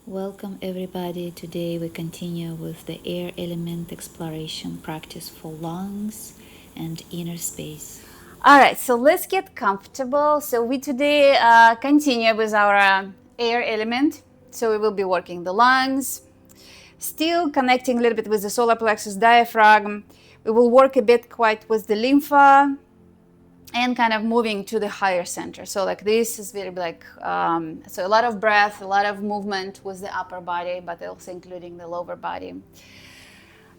Welcome everybody. Today we continue with the air element exploration practice for lungs and inner space. All right, so let's get comfortable. So we today continue with our air element. So we will be working the lungs, still connecting a little bit with the solar plexus diaphragm. We will work a bit quite with the lympha and kind of moving to the higher center. So like this is very like, so a lot of breath, a lot of movement with the upper body, but also including the lower body.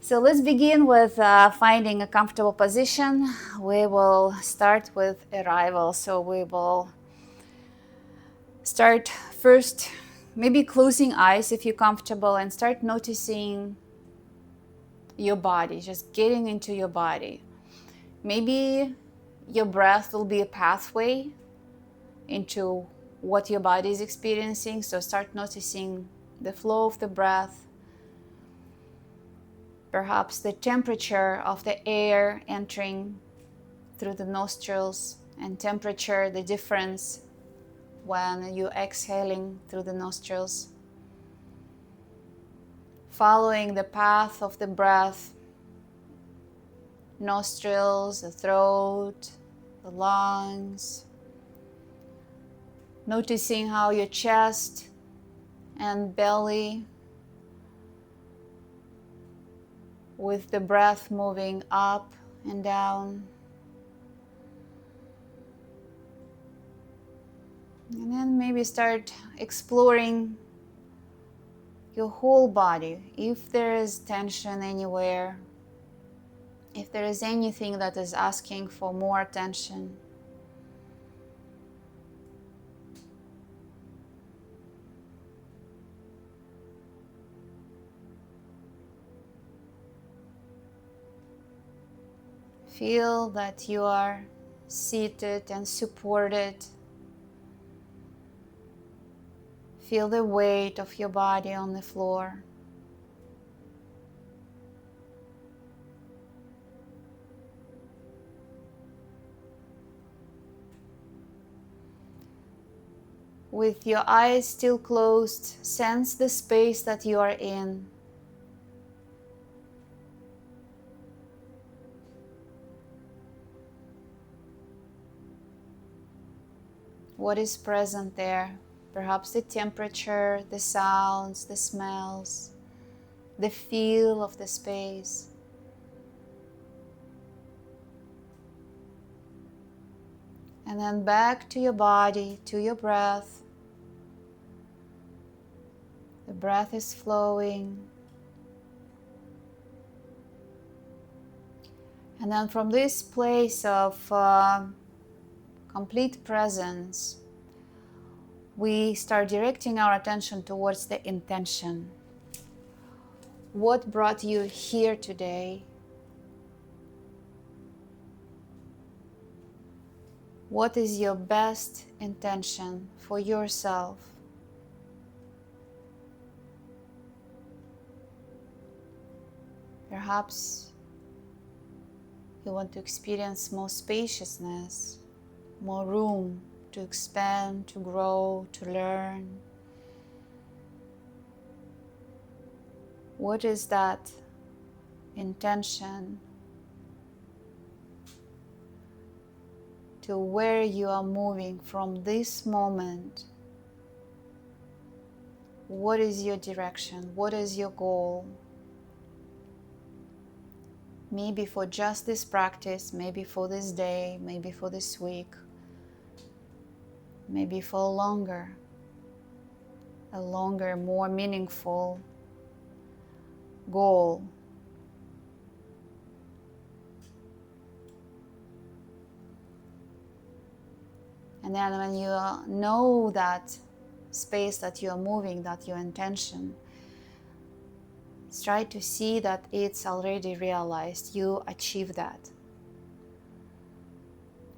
So let's begin with finding a comfortable position. We will start with arrival. So we will start first, maybe closing eyes if you're comfortable, and start noticing your body, just getting into your body. Maybe your breath will be a pathway into what your body is experiencing. So start noticing the flow of the breath, perhaps the temperature of the air entering through the nostrils, and temperature, the difference when you're exhaling through the nostrils. Following the path of the breath, nostrils, the throat, the lungs. Noticing how your chest and belly, with the breath moving up and down. And then maybe start exploring your whole body. If there is tension anywhere, if there is anything that is asking for more attention. Feel that you are seated and supported. Feel the weight of your body on the floor. With your eyes still closed, sense the space that you are in. What is present there? Perhaps the temperature, the sounds, the smells, the feel of the space. And then back to your body, to your breath. The breath is flowing. And then from this place of complete presence, we start directing our attention towards the intention. What brought you here today? What is your best intention for yourself? Perhaps you want to experience more spaciousness, more room to expand, to grow, to learn. What is that intention to where you are moving from this moment? What is your direction? What is your goal? Maybe for just this practice, maybe for this day, maybe for this week, maybe for a longer, more meaningful goal. And then when you know that space that you are moving, that your intention, try to see that it's already realized, you achieve that.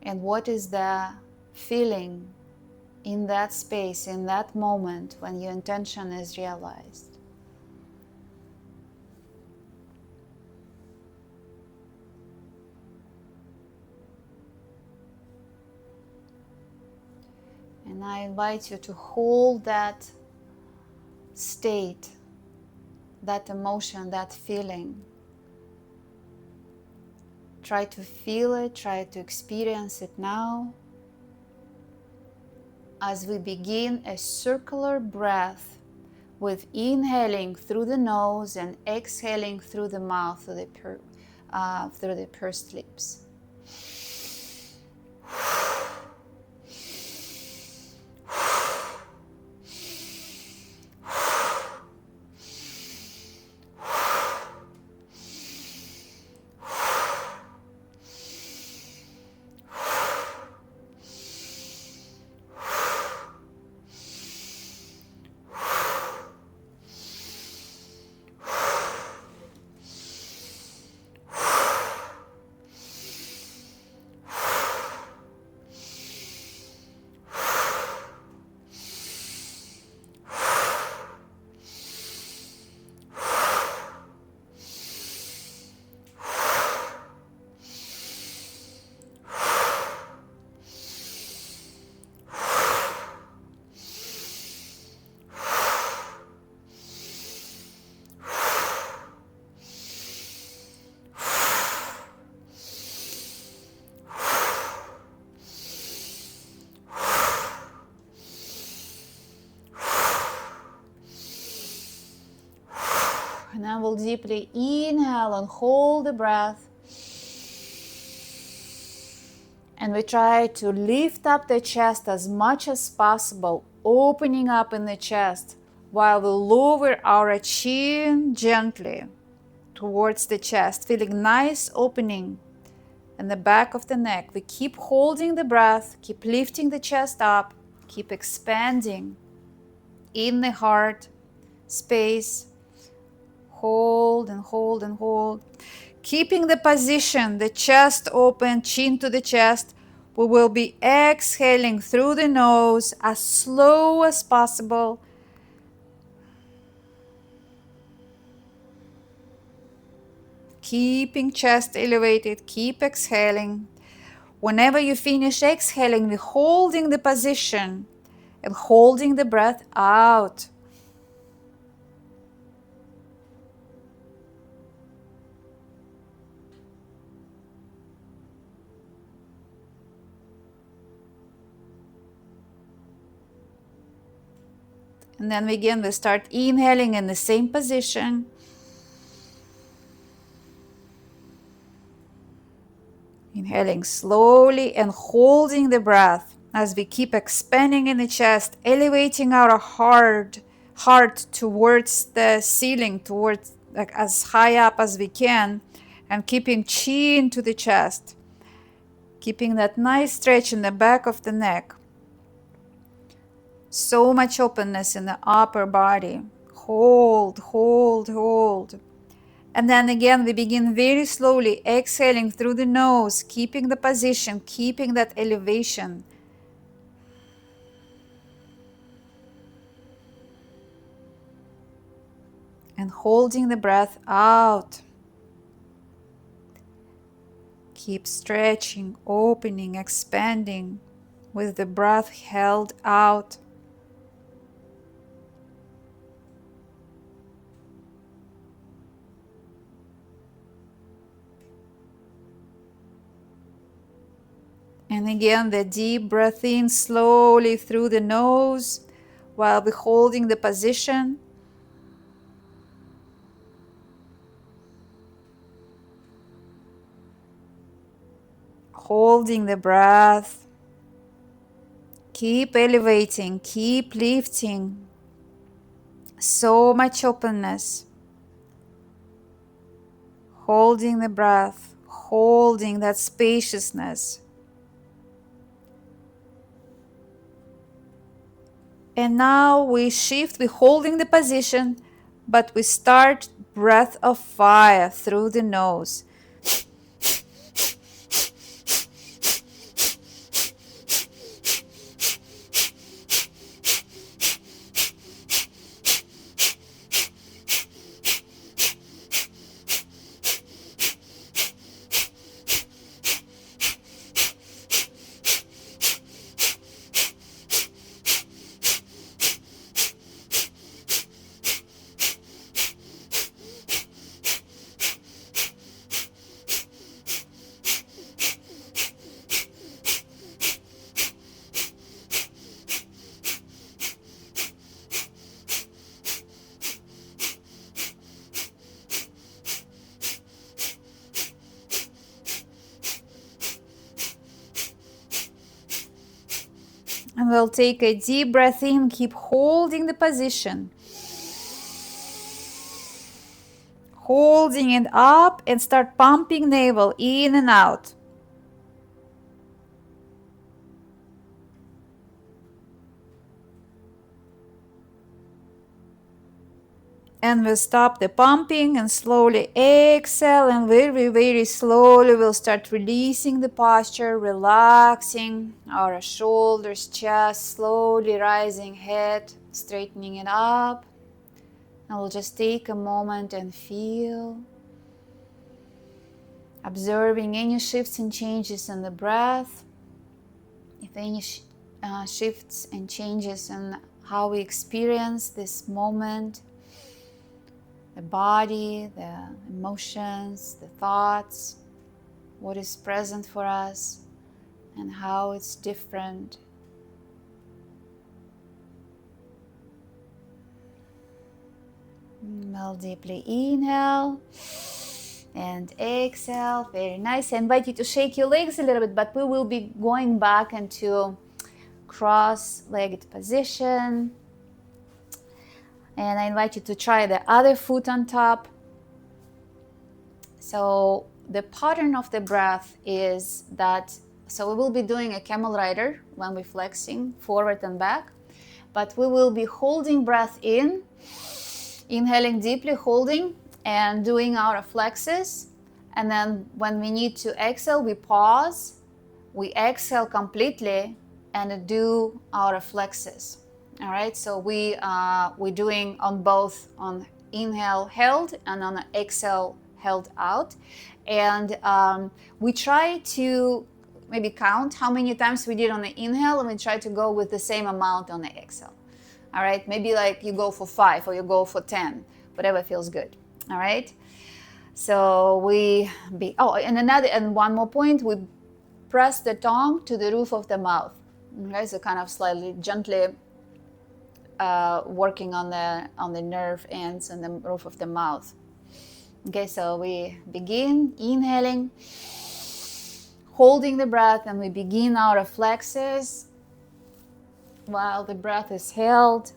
And what is the feeling in that space, in that moment when your intention is realized? And I invite you to hold that state, that emotion, that feeling. Try to feel it, try to experience it now as we begin a circular breath with inhaling through the nose and exhaling through the mouth, through the pursed lips. And then we'll deeply inhale and hold the breath. And we try to lift up the chest as much as possible, opening up in the chest while we lower our chin gently towards the chest, feeling nice opening in the back of the neck. We keep holding the breath, keep lifting the chest up, keep expanding in the heart space. Hold and hold and hold. Keeping the position, the chest open, chin to the chest. We will be exhaling through the nose as slow as possible. Keeping chest elevated, keep exhaling. Whenever you finish exhaling, we're holding the position and holding the breath out. And then again, we start inhaling in the same position. Inhaling slowly and holding the breath as we keep expanding in the chest, elevating our heart towards the ceiling, towards like as high up as we can, and keeping chin to the chest, keeping that nice stretch in the back of the neck. So much openness in the upper body. Hold, hold, hold. And then again, we begin very slowly exhaling through the nose, keeping the position, keeping that elevation. And holding the breath out. Keep stretching, opening, expanding with the breath held out. And again, the deep breath in slowly through the nose while we're holding the position. Holding the breath. Keep elevating, keep lifting. So much openness. Holding the breath, holding that spaciousness. And now we shift, we're holding the position, but we start breath of fire through the nose. And we'll take a deep breath in, keep holding the position. Holding it up and start pumping navel in and out. And we'll stop the pumping and slowly exhale, and very, very slowly we'll start releasing the posture, relaxing our shoulders, chest, slowly rising, head, straightening it up. And we'll just take a moment and feel, observing any shifts and changes in the breath, if any shifts and changes in how we experience this moment, the body, the emotions, the thoughts, what is present for us, and how it's different. We'll deeply inhale and exhale. Very nice. I invite you to shake your legs a little bit, but we will be going back into cross-legged position. And I invite you to try the other foot on top. So the pattern of the breath is that, so we will be doing a camel rider when we're flexing forward and back, but we will be holding breath in, inhaling deeply, holding, and doing our flexes. And then when we need to exhale, we pause, we exhale completely, and do our flexes. All right, so we're doing on both, on inhale held and on exhale held out. And we try to maybe count how many times we did on the inhale, and we try to go with the same amount on the exhale. All right, maybe like you go for 5 or you go for 10, whatever feels good. All right, so and one more point, we press the tongue to the roof of the mouth. Okay, so kind of slightly gently working on the nerve ends and the roof of the mouth. Okay, so we begin inhaling, holding the breath, and we begin our flexes while the breath is held.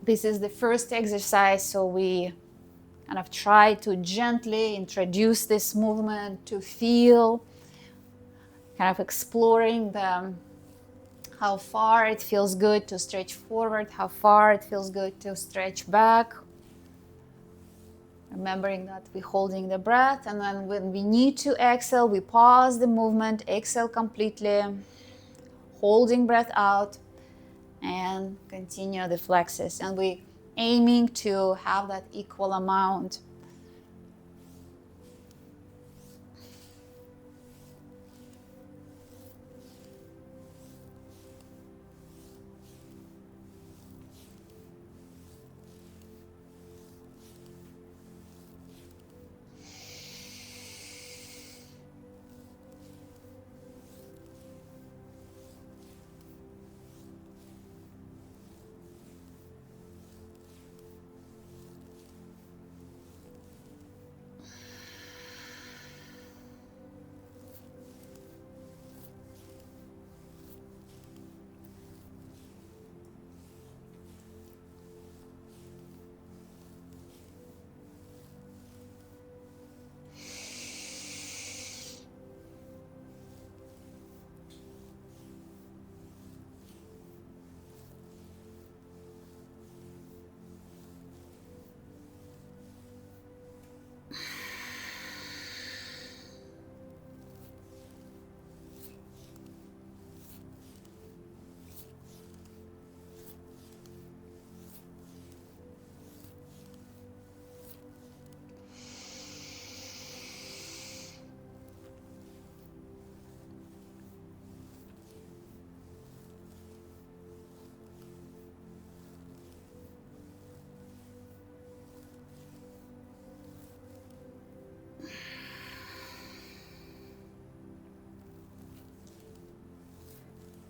This is the first exercise, so we kind of try to gently introduce this movement to feel, kind of exploring how far it feels good to stretch forward, how far it feels good to stretch back. Remembering that we're holding the breath, and then when we need to exhale, we pause the movement, exhale completely, holding breath out, and continue the flexes. And we're aiming to have that equal amount.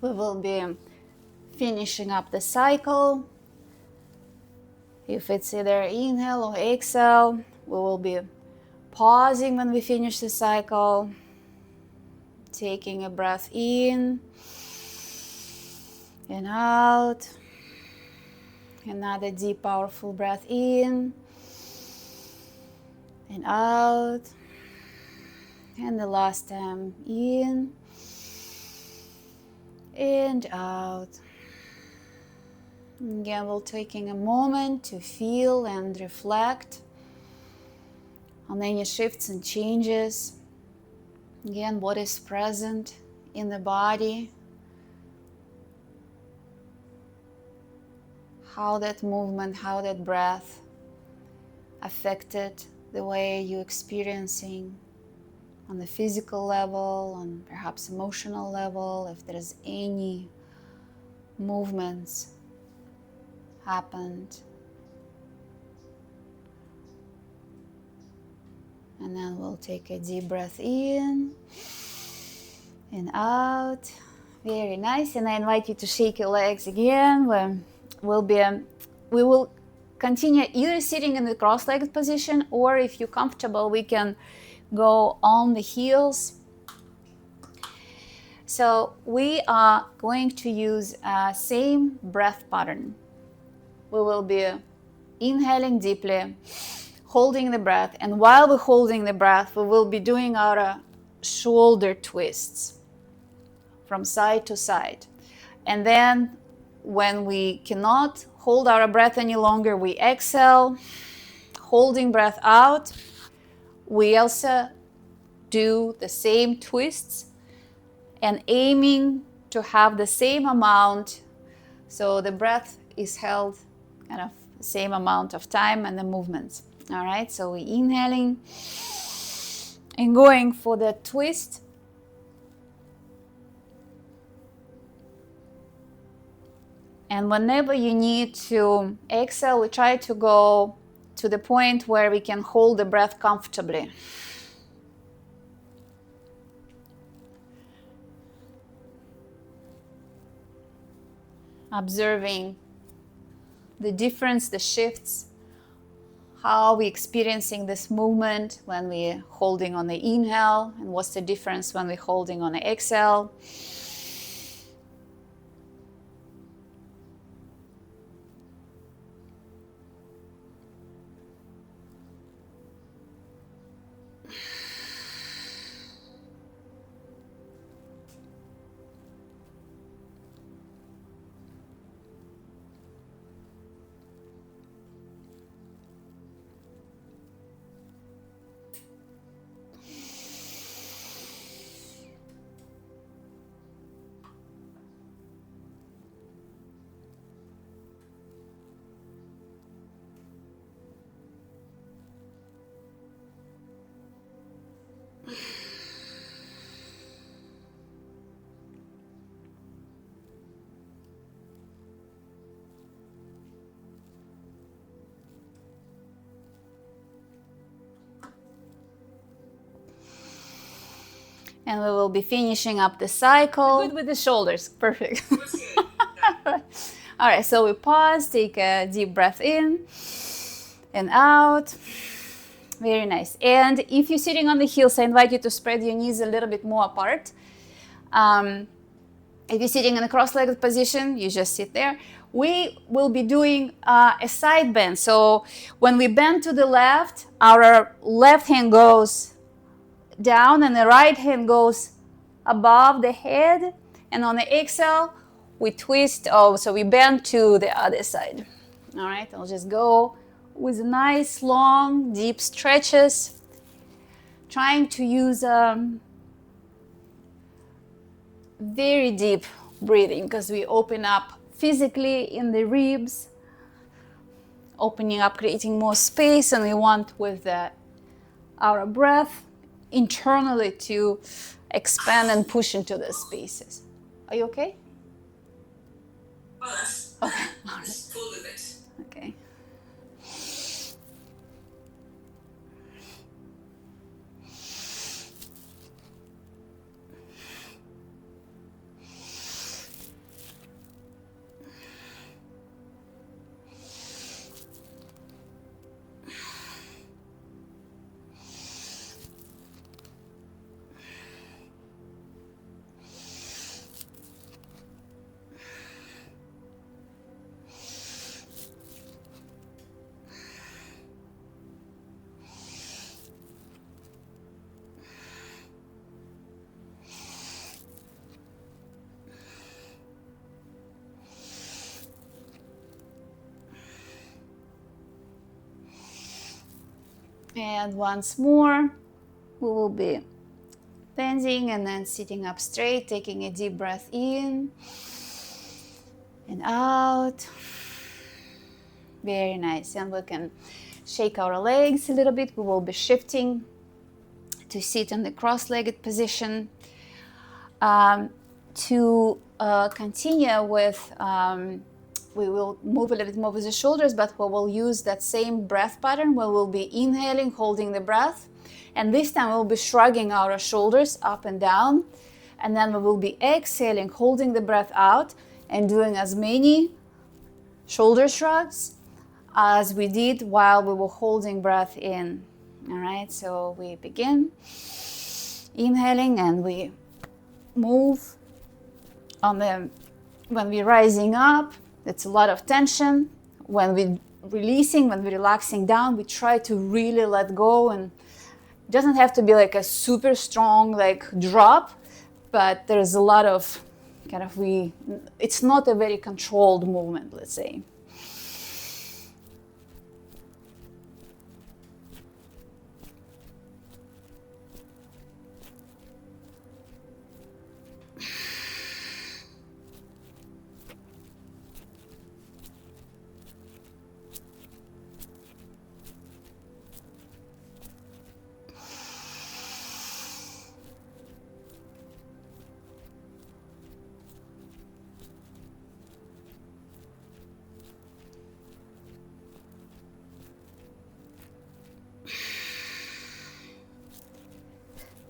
We will be finishing up the cycle. If it's either inhale or exhale, we will be pausing when we finish the cycle, taking a breath in, and out. Another deep, powerful breath in and out. And the last time, in and out. Again, we're taking a moment to feel and reflect on any shifts and changes. Again, what is present in the body, how that movement, how that breath affected the way you're experiencing on the physical level, on perhaps emotional level, if there's any movements happened. And then we'll take a deep breath in and out. Very nice. And I invite you to shake your legs again. We will continue either sitting in the cross-legged position, or if you're comfortable, we can go on the heels. So we are going to use same breath pattern. We will be inhaling deeply, holding the breath, and while we're holding the breath, we will be doing our shoulder twists from side to side. And then when we cannot hold our breath any longer, we exhale, holding breath out. We also do the same twists and aiming to have the same amount, so the breath is held kind of the same amount of time and the movements. All right, so we're inhaling and going for the twist. And whenever you need to exhale, we try to go to the point where we can hold the breath comfortably. Observing the difference, the shifts, how we're experiencing this movement when we're holding on the inhale, and what's the difference when we're holding on the exhale. And we will be finishing up the cycle. Good with the shoulders, perfect. All right, so we pause, take a deep breath in and out. Very nice. And if you're sitting on the heels, I invite you to spread your knees a little bit more apart. If you're sitting in a cross-legged position, you just sit there. We will be doing a side bend. So when we bend to the left, our left hand goes down and the right hand goes above the head. And on the exhale, we twist. So we bend to the other side. All right, I'll just go with nice, long, deep stretches. Trying to use very deep breathing, because we open up physically in the ribs, opening up, creating more space, and we want with our breath internally to expand and push into the spaces. Are you okay? Okay. Just pull with it. Okay. And once more, we will be bending and then sitting up straight, taking a deep breath in and out. Very nice. And we can shake our legs a little bit. We will be shifting to sit in the cross-legged position. To continue with, we will move a little bit more with the shoulders, but we will use that same breath pattern where we'll be inhaling, holding the breath. And this time we'll be shrugging our shoulders up and down. And then we will be exhaling, holding the breath out and doing as many shoulder shrugs as we did while we were holding breath in. All right, so we begin inhaling and we move on the, when we're rising up, it's a lot of tension. When we're releasing, when we're relaxing down, we try to really let go, and it doesn't have to be like a super strong like drop, but there's a lot of kind of, it's not a very controlled movement, let's say.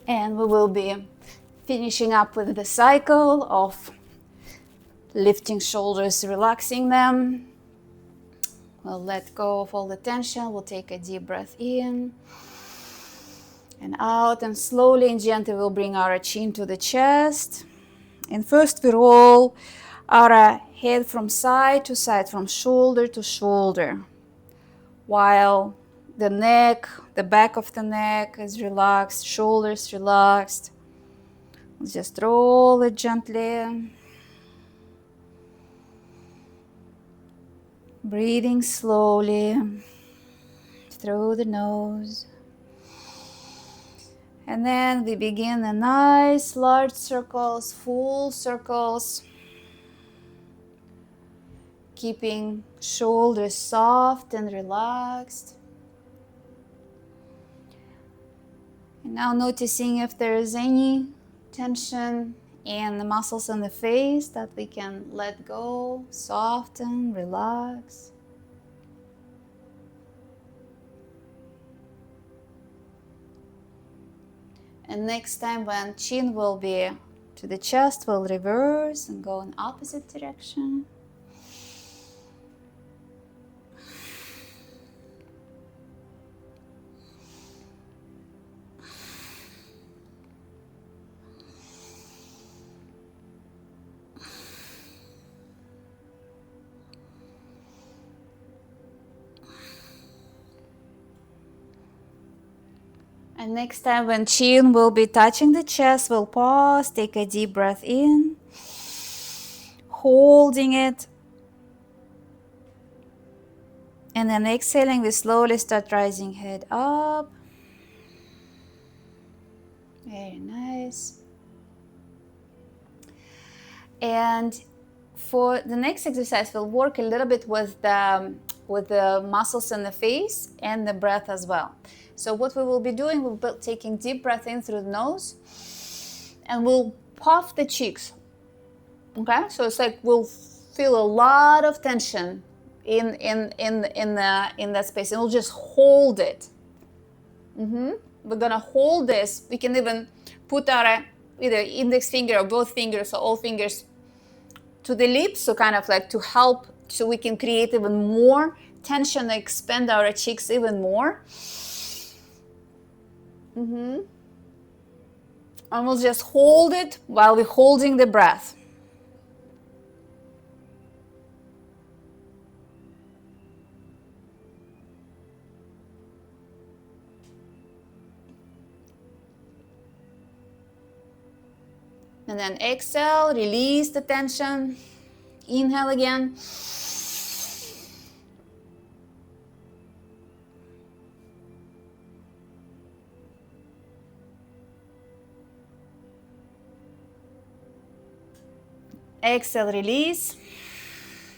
And we will be finishing up with the cycle of lifting shoulders, relaxing them. We'll let go of all the tension. We'll take a deep breath in and out, and slowly and gently we'll bring our chin to the chest. And first we roll our head from side to side, from shoulder to shoulder, while the neck, the back of the neck is relaxed, shoulders relaxed. Just roll it gently. Breathing slowly through the nose. And then we begin a nice large circles, full circles, keeping shoulders soft and relaxed. And now noticing if there is any tension in the muscles in the face that we can let go, soften, relax. And next time when chin will be to the chest, we'll reverse and go in opposite direction. And next time when chin will be touching the chest, we'll pause, take a deep breath in, holding it. And then exhaling, we slowly start rising head up. Very nice. And for the next exercise, we'll work a little bit with the muscles in the face and the breath as well. So what we will be doing, we'll be taking deep breath in through the nose, and we'll puff the cheeks. Okay, so it's like we'll feel a lot of tension in that space, and we'll just hold it. We're gonna hold this. We can even put our either index finger or both fingers or all fingers to the lips, so kind of like to help, so we can create even more tension, expand our cheeks even more. And we'll just hold it while we're holding the breath. And then exhale, release the tension. Inhale again. Exhale, release.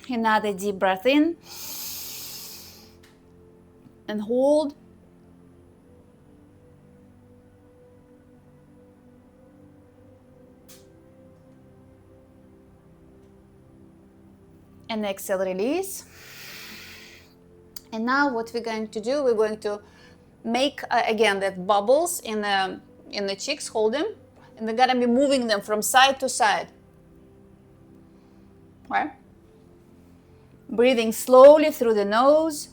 Another deep breath in. And hold. And exhale, release. And now what we're going to do, we're going to make, again, that bubbles in the cheeks, hold them. And we're gonna be moving them from side to side. Right? Breathing slowly through the nose.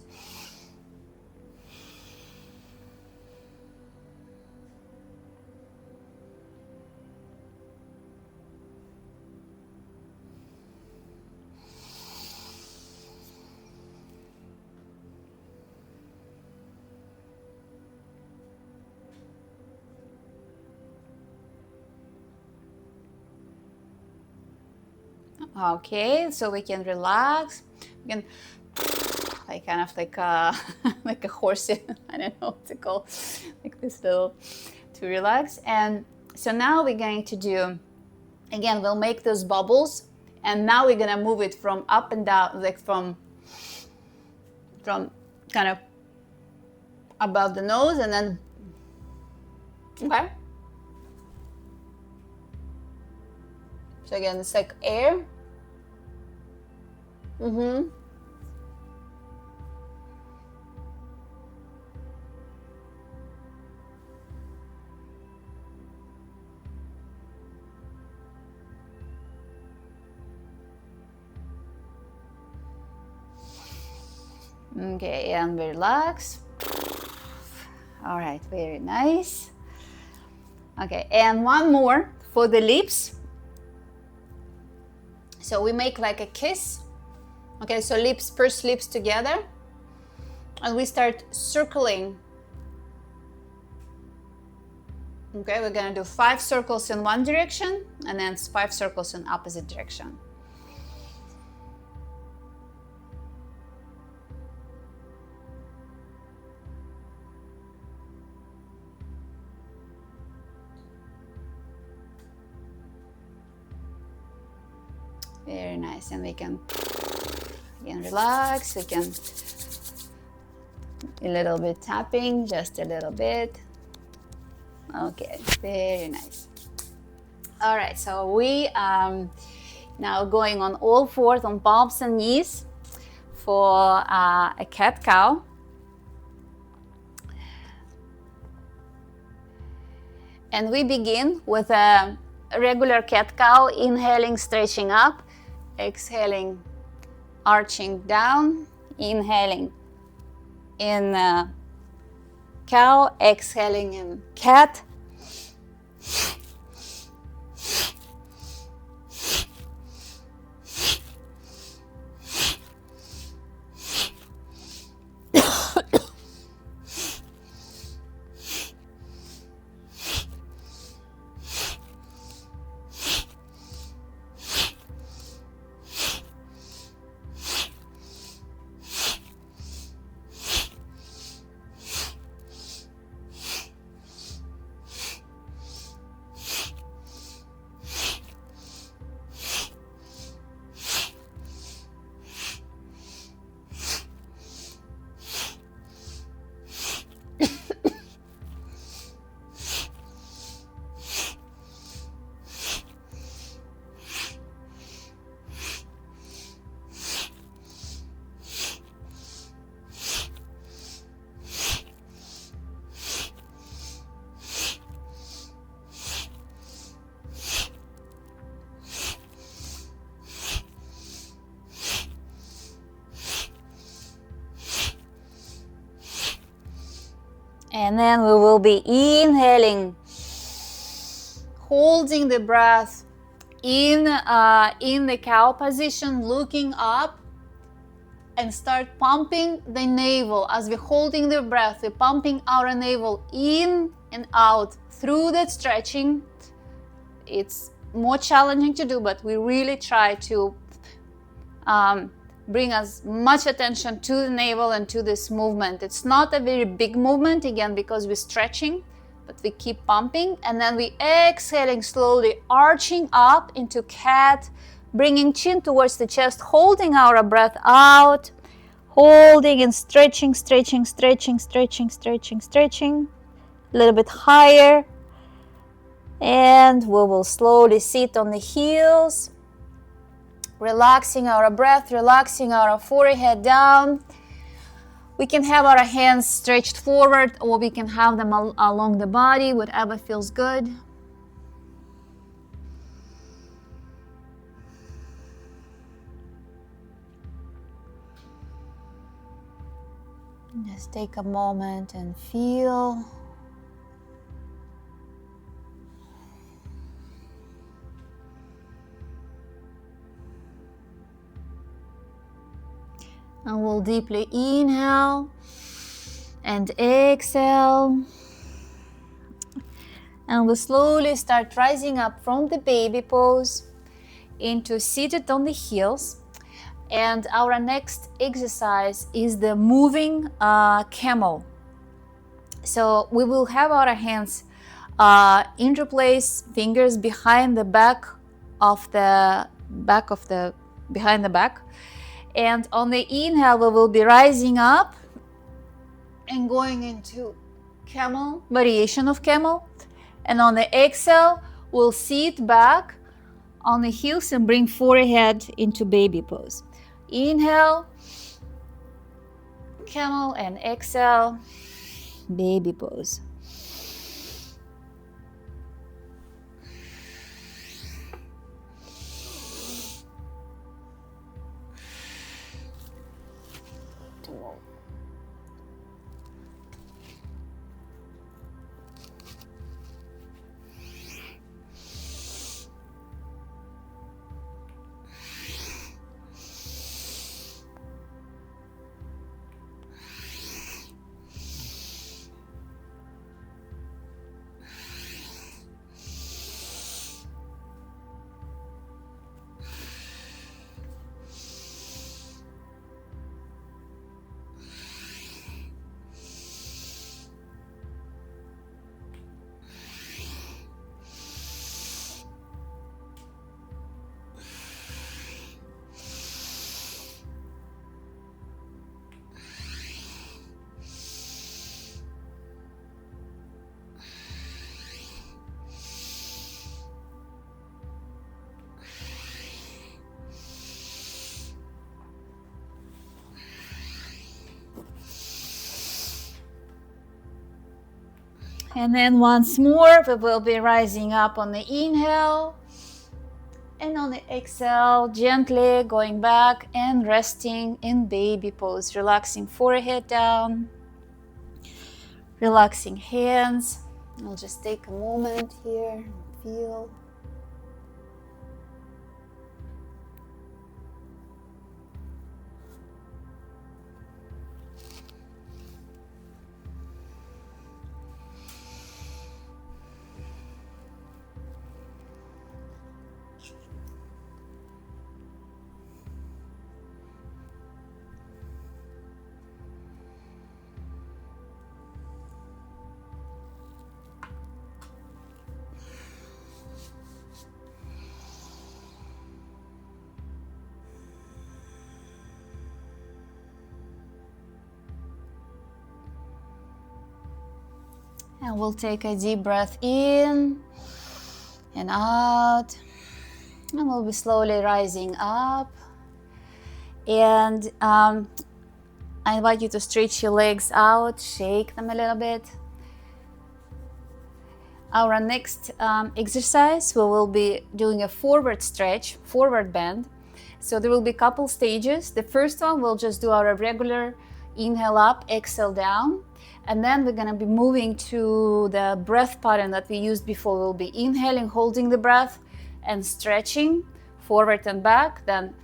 Okay, so we can relax. We can like kind of like like a horsey. I don't know what to call, like this little to relax. And so now we're going to do, again, we'll make those bubbles, and now we're gonna move it from up and down, like from kind of above the nose, and then okay. So again, it's like air. Mm-hmm. Okay, and relax. All right, very nice. Okay, and one more for the lips. So we make like a kiss. Okay, so lips, first lips together. And we start circling. Okay, we're gonna do 5 circles in one direction and then 5 circles in opposite direction. Very nice, and we can again relax. We can a little bit tapping, just a little bit. Okay, very nice. All right, so we now going on all fours on palms and knees for a cat cow. And we begin with a regular cat cow, inhaling, stretching up, exhaling, arching down, inhaling in cow, exhaling in cat. And then we will be inhaling, holding the breath in the cow position, looking up, and start pumping the navel. As we're holding the breath, we're pumping our navel in and out through that stretching. It's more challenging to do, but we really try to bring as much attention to the navel and to this movement. It's not a very big movement, again, because we're stretching, but we keep pumping. And then we exhaling slowly, arching up into cat, bringing chin towards the chest, holding our breath out, holding and stretching, stretching, stretching, stretching, stretching, stretching, a little bit higher. And we will slowly sit on the heels, relaxing our breath, relaxing our forehead down. We can have our hands stretched forward, or we can have them along the body, whatever feels good. Just take a moment and feel. And we'll deeply inhale and exhale. And we'll slowly start rising up from the baby pose into seated on the heels. And our next exercise is the moving camel. So we will have our hands interlace, fingers behind the back of the behind the back. And on the inhale, we will be rising up and going into camel, variation of camel. And on the exhale, we'll sit back on the heels and bring forehead into baby pose. Inhale, camel, and exhale, baby pose. And then once more, we will be rising up on the inhale. And on the exhale, gently going back and resting in baby pose. Relaxing forehead down. Relaxing hands. I'll just take a moment here and feel. And we'll take a deep breath in and out. And we'll be slowly rising up. And I invite you to stretch your legs out, shake them a little bit. Our next exercise, we will be doing a forward stretch, forward bend. So there will be a couple stages. The first one, we'll just do our regular inhale up, exhale down. And then we're gonna be moving to the breath pattern that we used before. We'll be inhaling, holding the breath and stretching forward and back. Then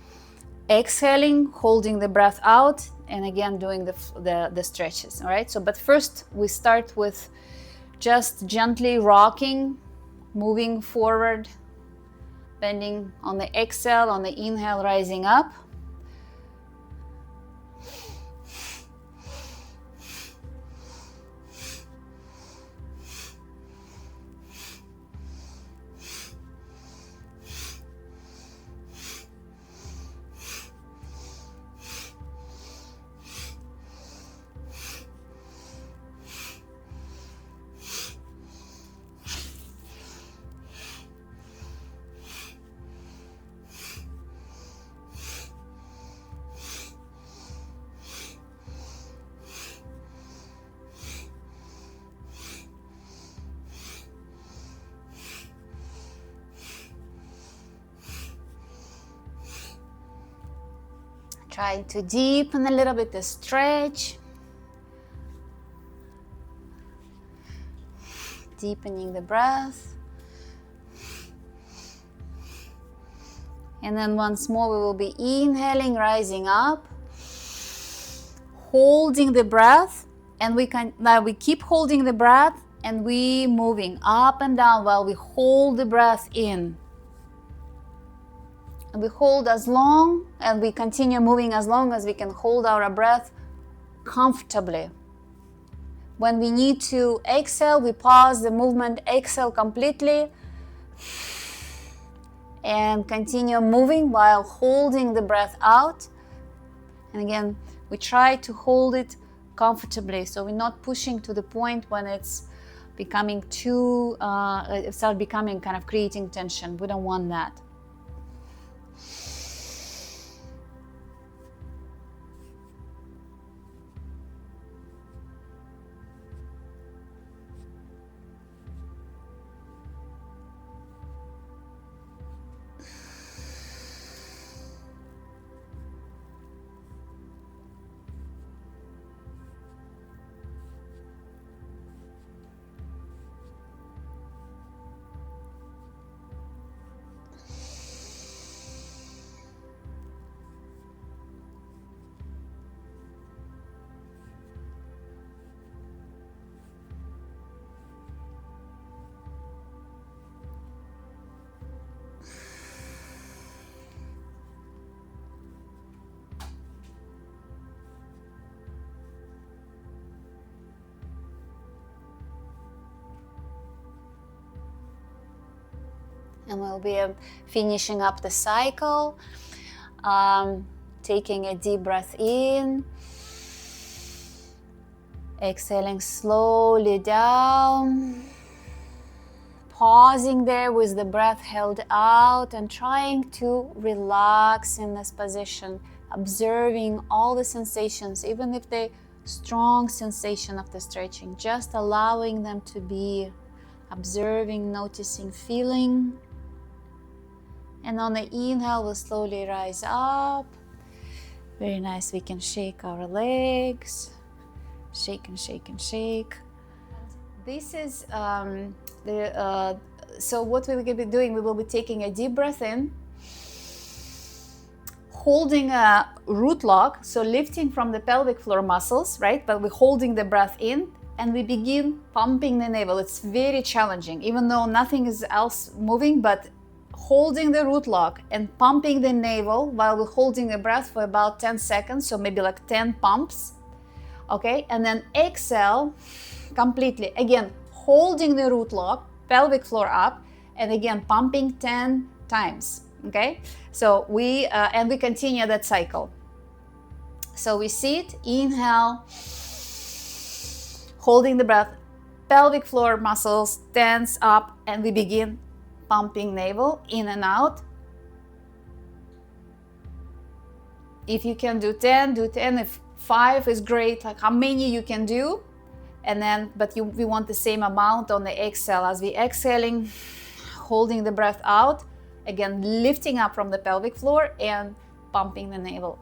exhaling, holding the breath out, and again doing the stretches, all right? So, but first we start with just gently rocking, moving forward, bending on the exhale, on the inhale, rising up. Trying to deepen a little bit the stretch. Deepening the breath. And then once more we will be inhaling, rising up, holding the breath, and we keep holding the breath and we moving up and down while we hold the breath in. And we hold as long and we continue moving as long as we can hold our breath comfortably. When we need to exhale, we pause the movement, exhale completely, and continue moving while holding the breath out. And again, we try to hold it comfortably, so we're not pushing to the point when it's becoming it starts becoming kind of creating tension. We don't want that. And we'll be finishing up the cycle, taking a deep breath in, exhaling slowly down, pausing there with the breath held out and trying to relax in this position, observing all the sensations, even if they're strong sensation of the stretching, just allowing them to be, observing, noticing, feeling. And on the inhale, we'll slowly rise up. Very nice. We can shake our legs. Shake and shake and shake. This is so what we will be doing, we will be taking a deep breath in, holding a root lock, so lifting from the pelvic floor muscles, right? But we're holding the breath in and we begin pumping the navel. It's very challenging, even though nothing is else moving, but holding the root lock and pumping the navel while we're holding the breath for about 10 seconds, so maybe like 10 pumps, okay? And then exhale completely. Again, holding the root lock, pelvic floor up, and again, pumping 10 times, okay? So we continue that cycle. So we sit, inhale, holding the breath, pelvic floor muscles tense up, and we begin pumping navel in and out. If you can do 10, do 10. If 5 is great, like how many you can do. And then, we want the same amount on the exhale. As we exhaling, holding the breath out, again, lifting up from the pelvic floor and pumping the navel.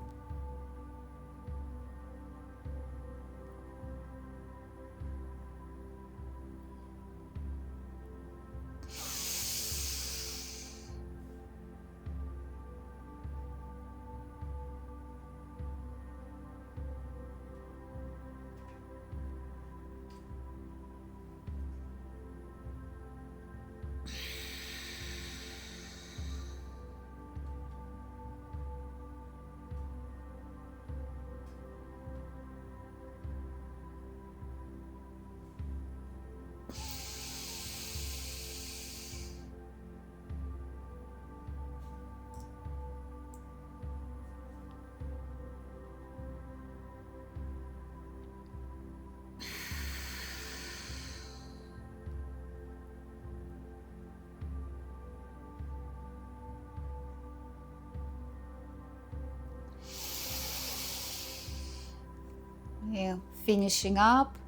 Yeah, finishing up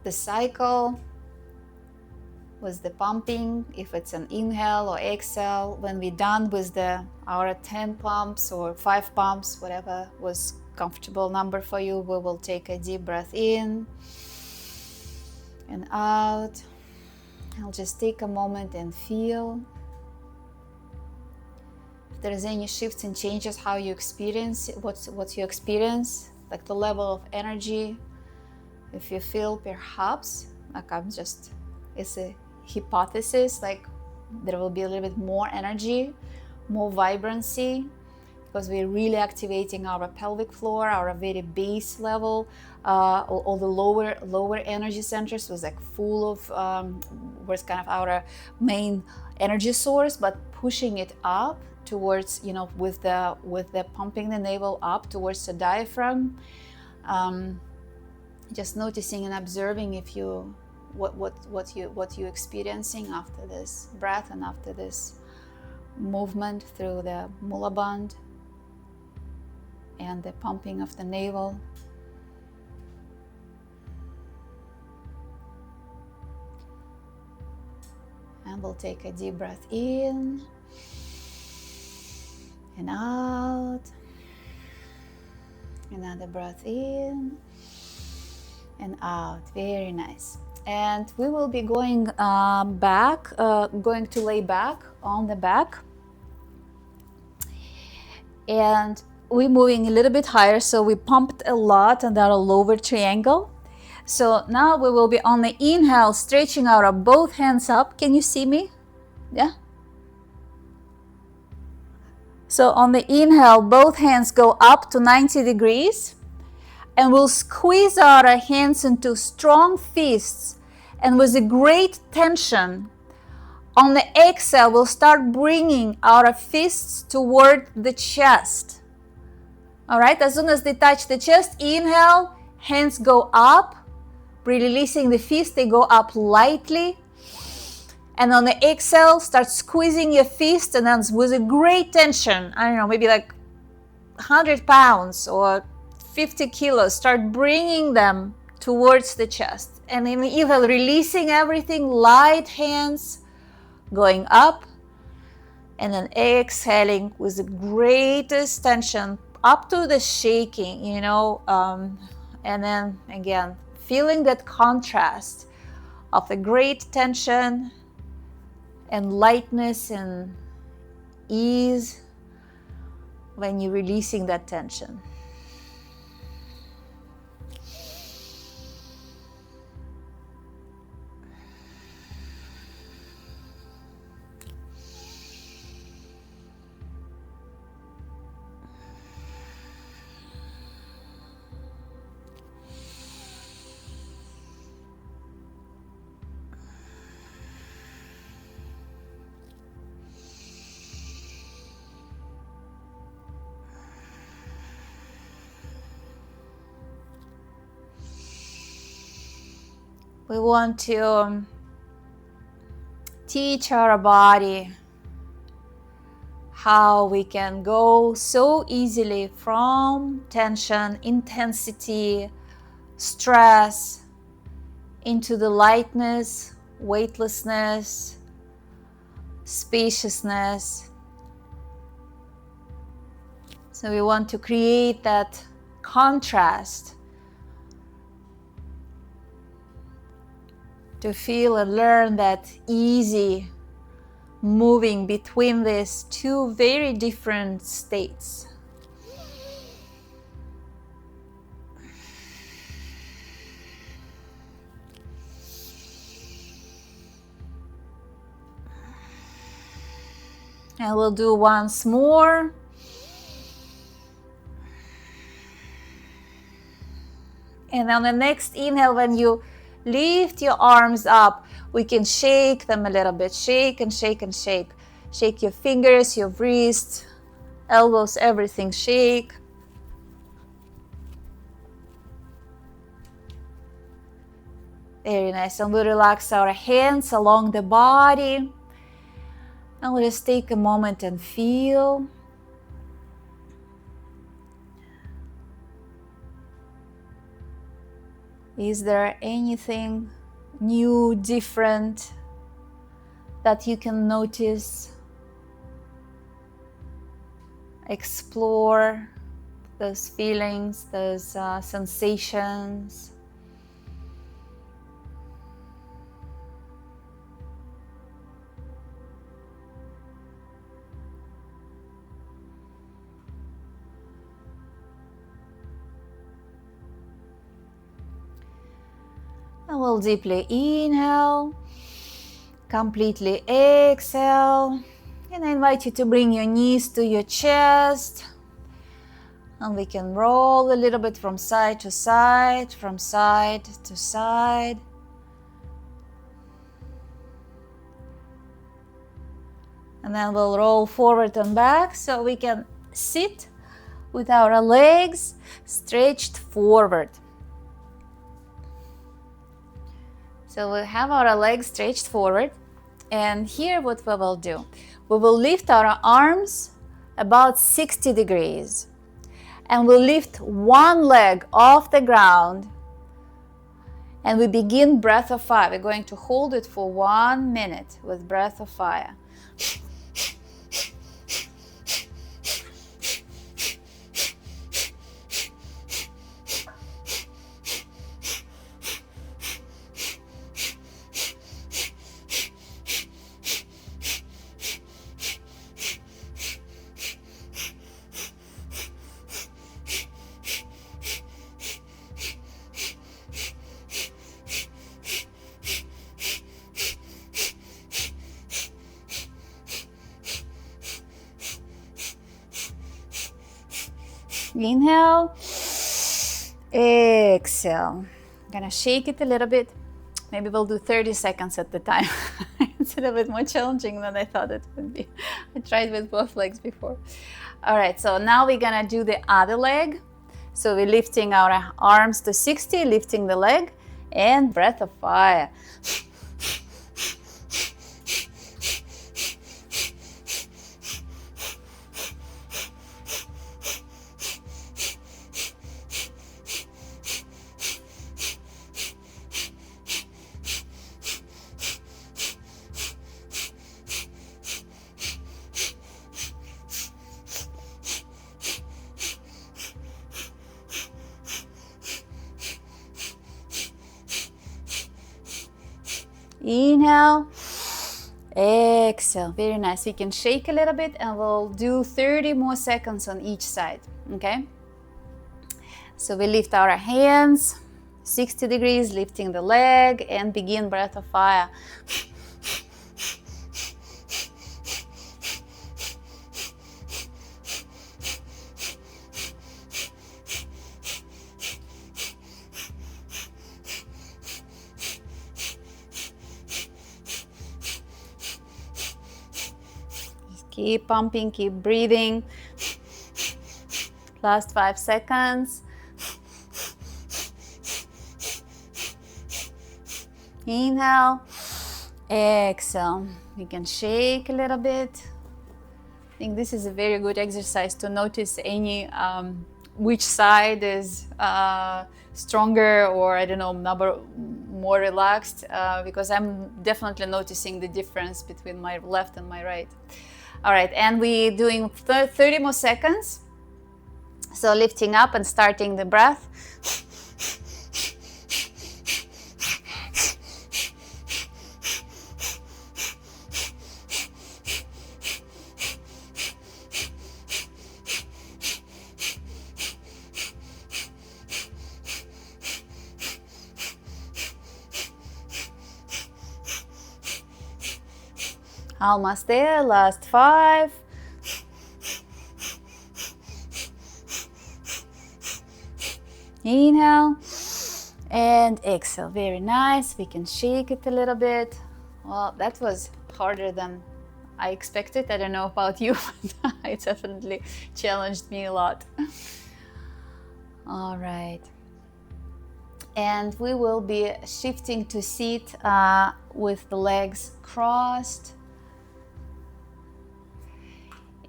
the cycle. with the pumping, if it's an inhale or exhale. When we're done with our 10 pumps or 5 pumps, whatever was comfortable number for you, we will take a deep breath in and out. I'll just take a moment and feel if there's any shifts and changes, how you experience what you experience, like the level of energy. If you feel perhaps, like it's a hypothesis, like there will be a little bit more energy, more vibrancy, because we're really activating our pelvic floor, our very base level, all the lower energy centers was like full of, was kind of our main energy source, but pushing it up towards, with the pumping the navel up towards the diaphragm. Just noticing and observing if you what you're experiencing after this breath and after this movement through the mula band and the pumping of the navel. And we'll take a deep breath in and out. Another breath in and out. Very nice. And we will be going going to lay back on the back. And we're moving a little bit higher, so we pumped a lot on our lower triangle. So now we will be on the inhale, stretching our both hands up. Can you see me? Yeah. So on the inhale, both hands go up to 90 degrees. And we'll squeeze our hands into strong fists. And with a great tension, on the exhale, we'll start bringing our fists toward the chest. All right, as soon as they touch the chest, inhale, hands go up. Releasing the fist, they go up lightly. And on the exhale, start squeezing your fist, and then with a great tension, I don't know, maybe like 100 pounds or 50 kilos, start bringing them towards the chest. And in the inhale, releasing everything, light hands going up. And then exhaling with the greatest tension up to the shaking, and then again, feeling that contrast of the great tension and lightness and ease when you're releasing that tension. We want to teach our body how we can go so easily from tension, intensity, stress, into the lightness, weightlessness, spaciousness. So we want to create that contrast to feel and learn that easy moving between these two very different states. And we'll do once more. And on the next inhale, when you lift your arms up, we can shake them a little bit. Shake and shake and shake. Shake your fingers, your wrists, elbows, everything shake. Very nice. And we'll relax our hands along the body. And we'll just take a moment and feel. Is there anything new, different that you can notice, explore those feelings, those sensations. And we'll deeply inhale, completely exhale, and I invite you to bring your knees to your chest, and we can roll a little bit from side to side, from side to side. And then we'll roll forward and back so we can sit with our legs stretched forward. So we'll have our legs stretched forward, and here what we will do, we will lift our arms about 60 degrees, and we'll lift one leg off the ground, and we begin breath of fire. We're going to hold it for 1 minute with breath of fire. Inhale, exhale. I'm gonna shake it a little bit. Maybe we'll do 30 seconds at the time. It's a little bit more challenging than I thought it would be. I tried with both legs before. All right, so now we're gonna do the other leg. So we're lifting our arms to 60, lifting the leg, and breath of fire. Inhale, exhale. Very nice. We can shake a little bit, and we'll do 30 more seconds on each side. Okay? So we lift our hands 60 degrees, lifting the leg, and begin breath of fire. Keep pumping, keep breathing. Last 5 seconds. Inhale, exhale. You can shake a little bit. I think this is a very good exercise to notice which side is stronger, or I don't know, more relaxed, because I'm definitely noticing the difference between my left and my right. All right, and we're doing 30 more seconds. So lifting up and starting the breath. Almost there, last 5. Inhale and exhale. Very nice. We can shake it a little bit. Well, that was harder than I expected. I don't know about you, but it definitely challenged me a lot. All right. And we will be shifting to sit with the legs crossed.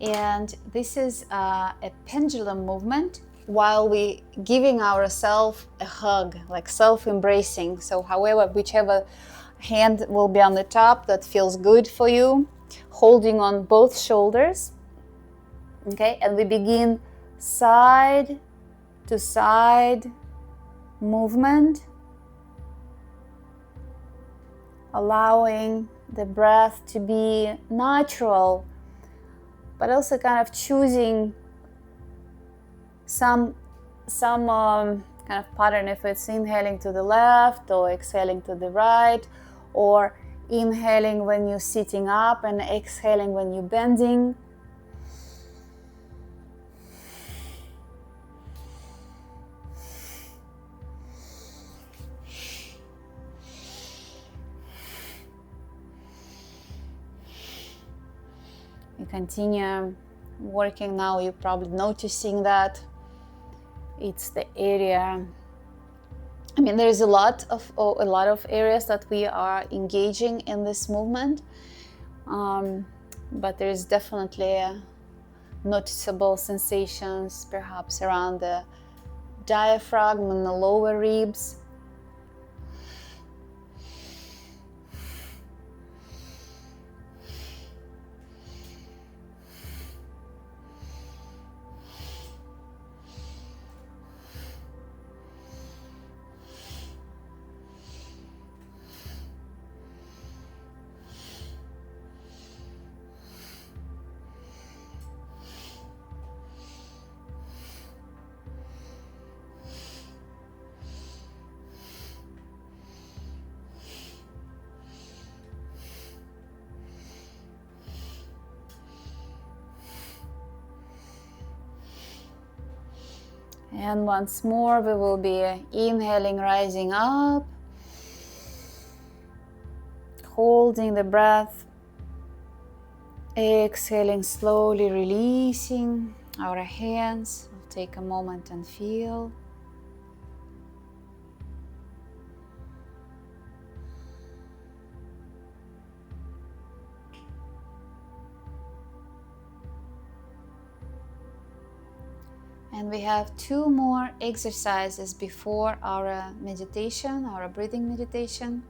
And this is a pendulum movement while we giving ourselves a hug, like self-embracing. So whichever Hand will be on the top, that feels good for you. Holding on both shoulders. Okay, and we begin side to side movement, allowing the breath to be natural, but also kind of choosing some kind of pattern, if it's inhaling to the left or exhaling to the right, or inhaling when you're sitting up and exhaling when you're bending. You continue working now, you're probably noticing that it's the area. I mean, there is a lot of areas that we are engaging in this movement, but there is definitely noticeable sensations, perhaps around the diaphragm and the lower ribs. And once more, we will be inhaling, rising up, holding the breath, exhaling, slowly releasing our hands. We'll take a moment and feel. And we have 2 more exercises before our meditation, our breathing meditation.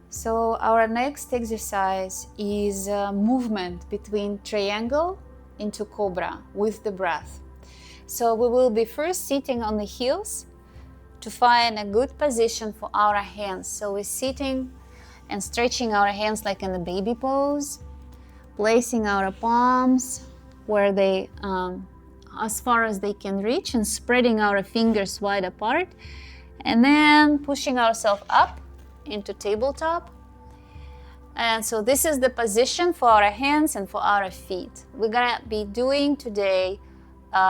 So our next exercise is a movement between triangle into cobra with the breath. So we will be first sitting on the heels to find a good position for our hands. So we're sitting and stretching our hands like in the baby pose, placing our palms where they as far as they can reach, and spreading our fingers wide apart, and then pushing ourselves up into tabletop. And so this is the position for our hands and for our feet. We're gonna be doing today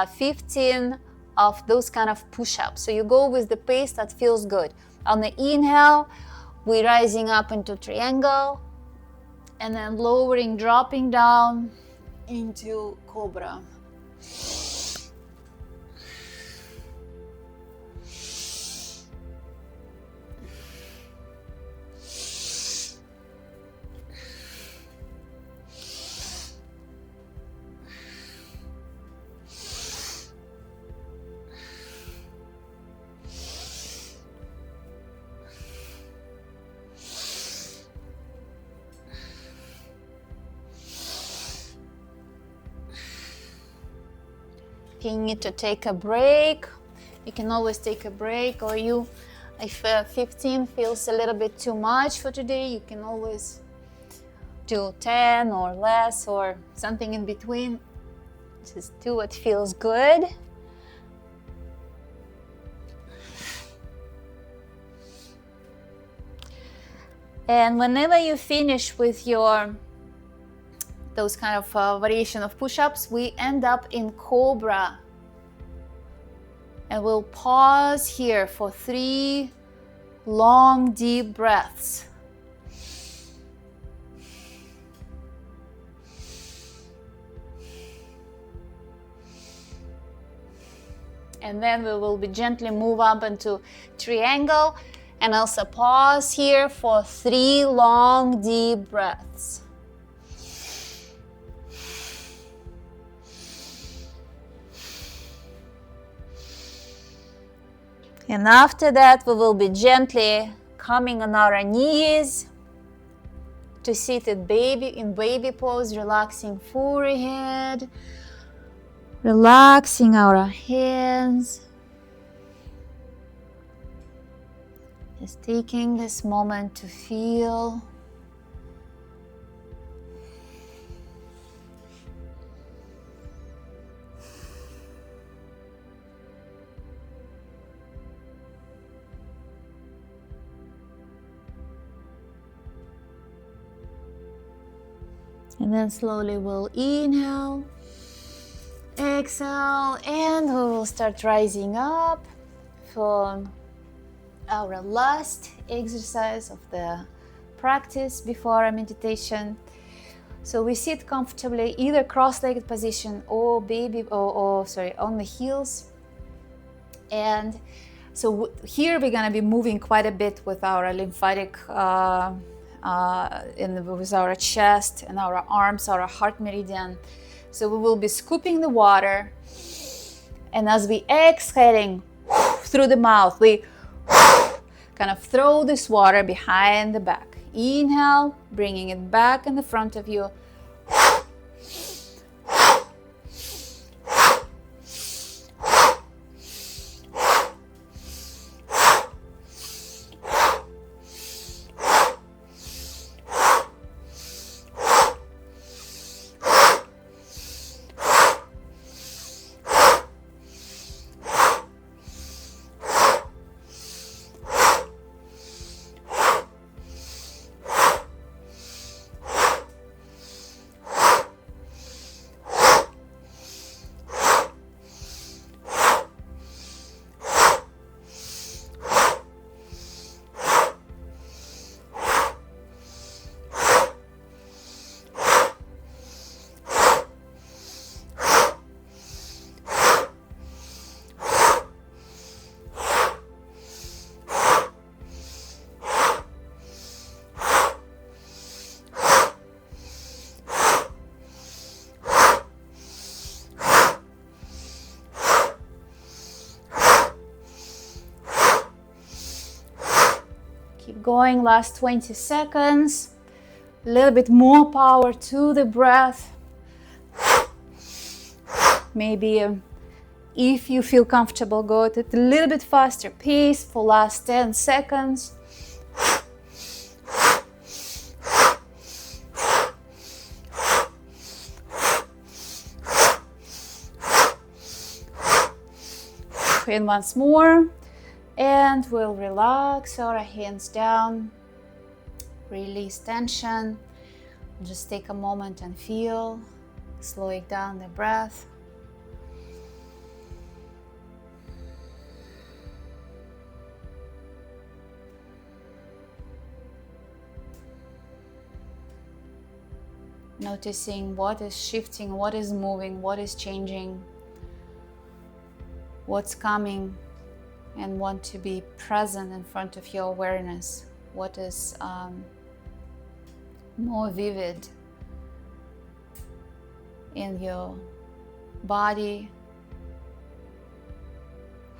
15 of those kind of push-ups. So you go with the pace that feels good. On the inhale, we're rising up into triangle, and then lowering, dropping down into cobra. If you need to take a break, you can always take a break, or if 15 feels a little bit too much for today, you can always do 10 or less or something in between. Just do what feels good. And whenever you finish with those kind of variation of push-ups, we end up in cobra. And we'll pause here for 3 long, deep breaths. And then we will be gently move up into triangle, and also pause here for 3 long, deep breaths. And after that, we will be gently coming on our knees to seated baby pose, relaxing forehead, relaxing our hands. Just taking this moment to feel. And then slowly we'll inhale, exhale, and we will start rising up for our last exercise of the practice before our meditation. So we sit comfortably, either cross-legged position or on the heels. And so here we're going to be moving quite a bit with our lymphatic with our chest and our arms, our heart meridian. So we will be scooping the water, and as we exhaling through the mouth, we kind of throw this water behind the back. Inhale, bringing it back in the front of you. Keep going, last 20 seconds. A little bit more power to the breath. Maybe if you feel comfortable, go at a little bit faster pace for last 10 seconds. And once more. And we'll relax our hands down, release tension. Just take a moment and feel, slowing down the breath. Noticing what is shifting, what is moving, what is changing, what's coming. And want to be present in front of your awareness. What is more vivid in your body?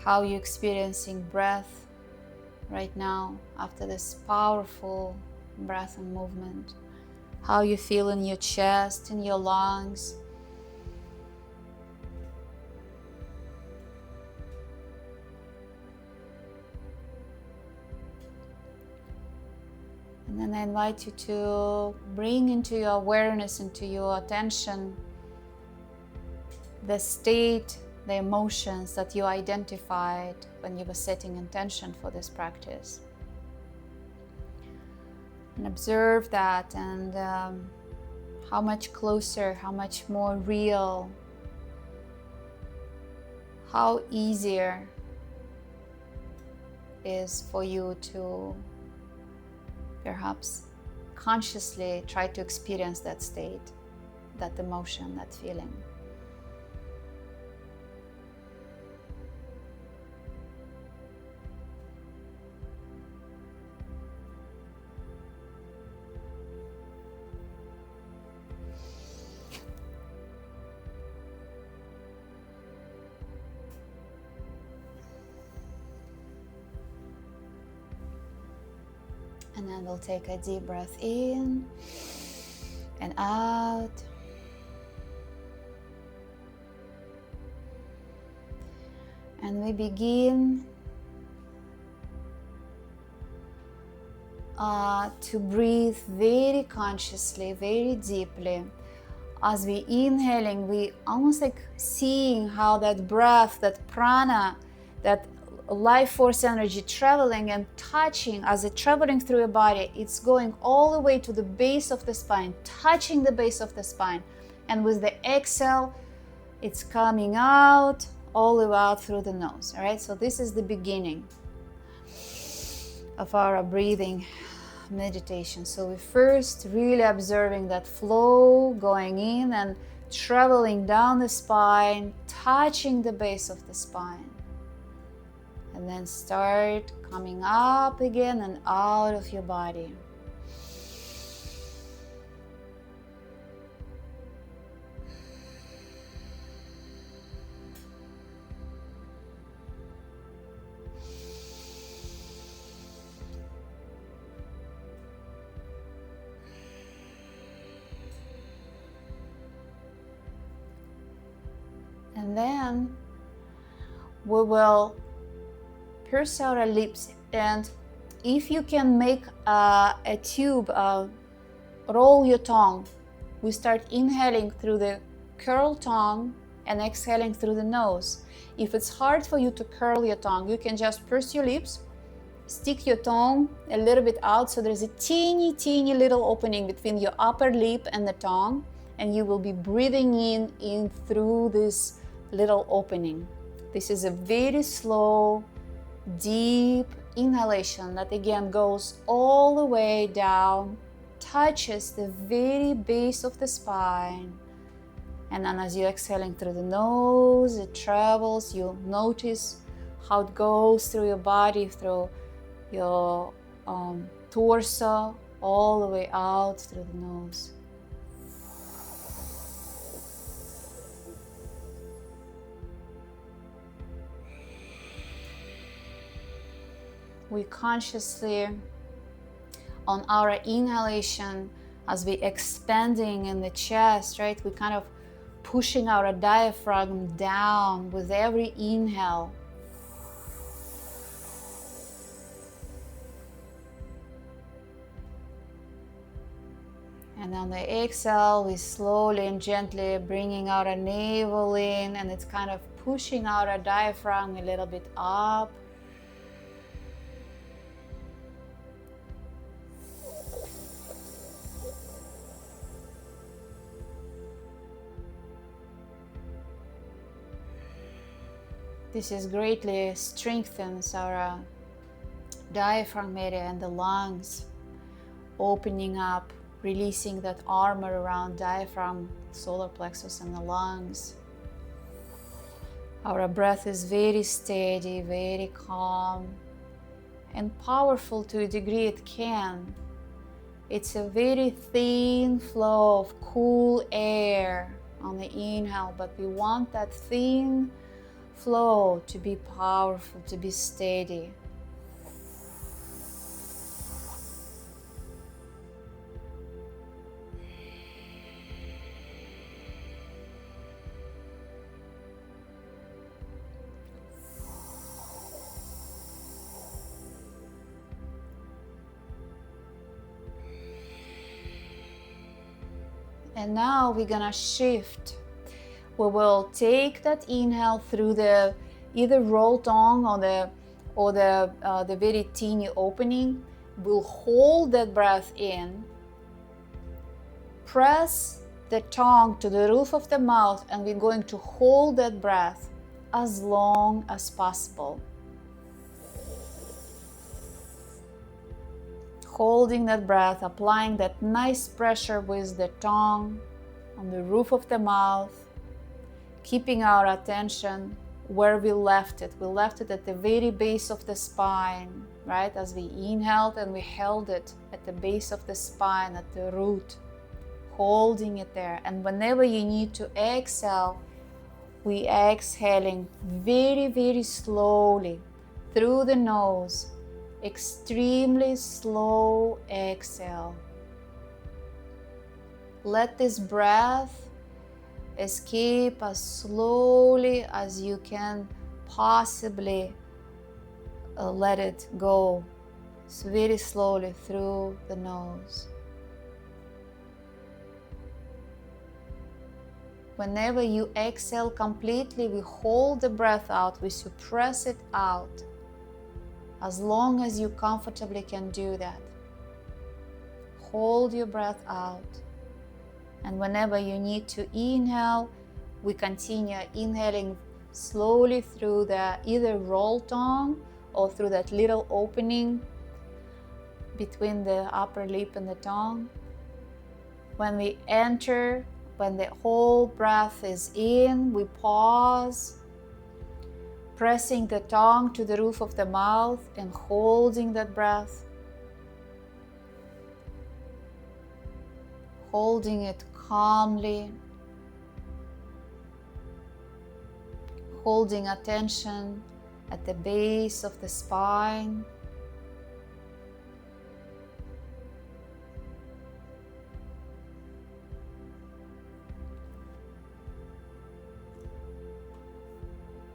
How you're experiencing breath right now after this powerful breath and movement? How you feel in your chest, in your lungs? And then I invite you to bring into your awareness, into your attention, the state, the emotions that you identified when you were setting intention for this practice. And observe that, and how much closer, how much more real, how easier is for you to perhaps consciously try to experience that state, that emotion, that feeling. And then we'll take a deep breath in and out. And we begin to breathe very consciously, very deeply. As we inhaling, we almost like seeing how that breath, that prana, that life force energy traveling and touching, as it's traveling through your body, it's going all the way to the base of the spine, touching the base of the spine. And with the exhale, it's coming out, all the way out through the nose, all right? So this is the beginning of our breathing meditation. So we first really observing that flow going in and traveling down the spine, touching the base of the spine. And then start coming up again and out of your body. And then we will purse out our lips, and if you can make a tube, roll your tongue. We start inhaling through the curl tongue and exhaling through the nose. If it's hard for you to curl your tongue, you can just purse your lips, stick your tongue a little bit out, so there's a teeny little opening between your upper lip and the tongue, and you will be breathing in through this little opening. This is a very slow, deep inhalation that again goes all the way down, touches the very base of the spine, and then as you're exhaling through the nose, it travels. You'll notice how it goes through your body, through your torso, all the way out through the nose. We consciously, on our inhalation, as we expanding in the chest, right, we kind of pushing our diaphragm down with every inhale. And on the exhale, we slowly and gently bringing out our navel in, and it's kind of pushing out our diaphragm a little bit up. This is greatly strengthens our diaphragm area and the lungs, opening up, releasing that armor around diaphragm, solar plexus, and the lungs. Our breath is very steady, very calm, and powerful to a degree it can. It's a very thin flow of cool air on the inhale, but we want that thin flow to be powerful, to be steady. And now we're gonna shift. We will take that inhale through the either roll tongue or the very teeny opening. We'll hold that breath in, press the tongue to the roof of the mouth, and we're going to hold that breath as long as possible. Holding that breath, applying that nice pressure with the tongue on the roof of the mouth, keeping our attention where we left it. We left it at the very base of the spine, right? As we inhaled and we held it at the base of the spine, at the root, holding it there. And whenever you need to exhale, we exhaling very, very slowly through the nose, extremely slow exhale. Let this breath escape as slowly as you can possibly let it go. So very slowly through the nose. Whenever you exhale completely, we hold the breath out, we suppress it out, as long as you comfortably can do that. Hold your breath out. And whenever you need to inhale, we continue inhaling slowly through the either roll tongue or through that little opening between the upper lip and the tongue. When we enter, when the whole breath is in, we pause, pressing the tongue to the roof of the mouth and holding that breath, holding it calmly, holding attention at the base of the spine.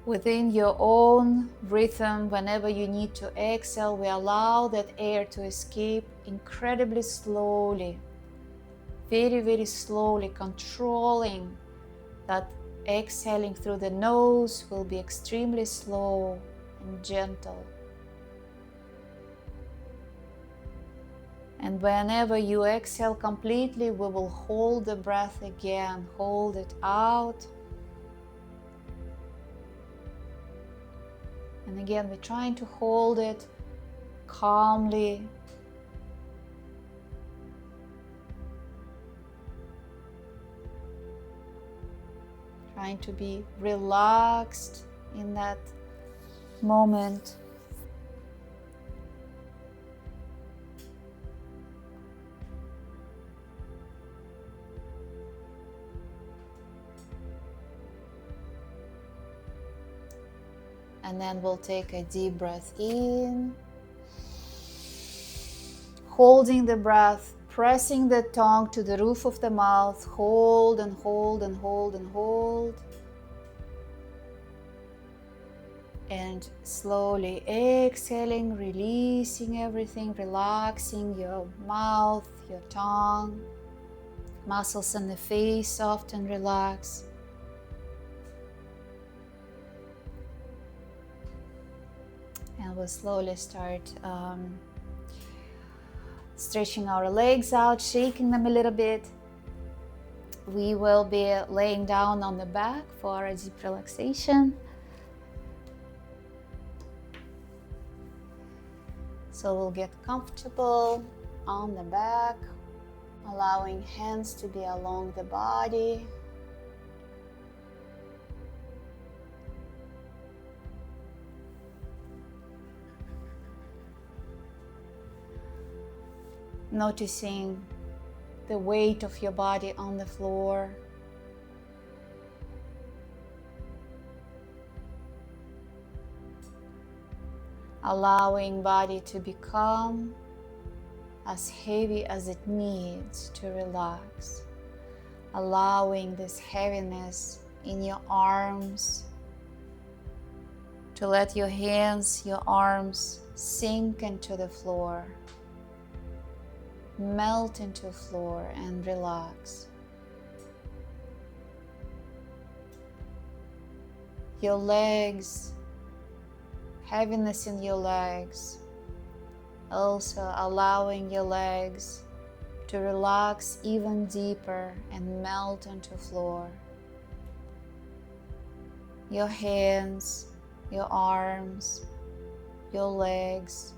Within your own rhythm, whenever you need to exhale, we allow that air to escape incredibly slowly, very, very slowly, controlling that exhaling through the nose will be extremely slow and gentle. And whenever you exhale completely, we will hold the breath again, hold it out. And again, we're trying to hold it calmly. Trying to be relaxed in that moment. And then we'll take a deep breath in, holding the breath, pressing the tongue to the roof of the mouth, hold and hold and hold and hold. And slowly exhaling, releasing everything, relaxing your mouth, your tongue, muscles in the face soft and relax. And we'll slowly start stretching our legs out, shaking them a little bit. We will be laying down on the back for a deep relaxation. So we'll get comfortable on the back, allowing hands to be along the body. Noticing the weight of your body on the floor. Allowing body to become as heavy as it needs to relax. Allowing this heaviness in your arms to let your hands, your arms sink into the floor. Melt into the floor and relax. Your legs, heaviness in your legs, also allowing your legs to relax even deeper and melt into the floor. Your hands, your arms, your legs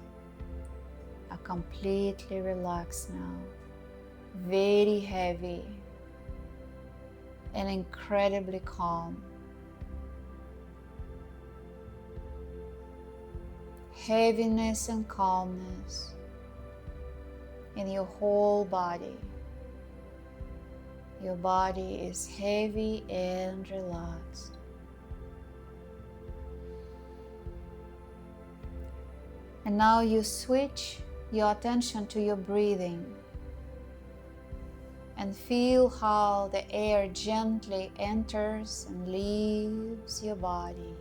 are completely relaxed now, very heavy and incredibly calm. Heaviness and calmness in your whole body. Your body is heavy and relaxed. And now you switch your attention to your breathing and feel how the air gently enters and leaves your body,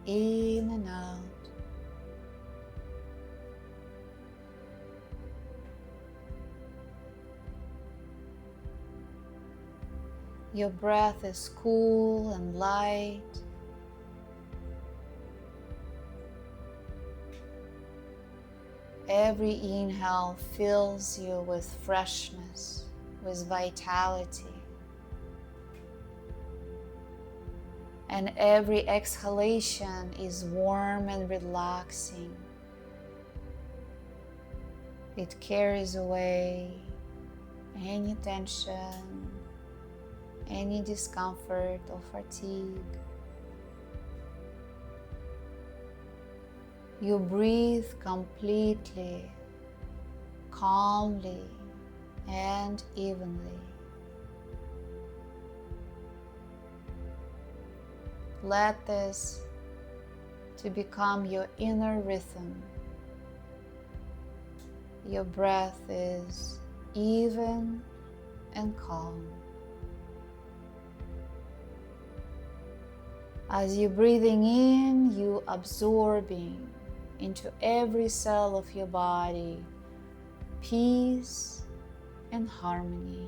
in and out. Your breath is cool and light. Every inhale fills you with freshness, with vitality. And every exhalation is warm and relaxing. It carries away any tension, any discomfort or fatigue. You breathe completely, calmly, and evenly. Let this to become your inner rhythm. Your breath is even and calm. As you're breathing in, you absorbing into every cell of your body peace and harmony.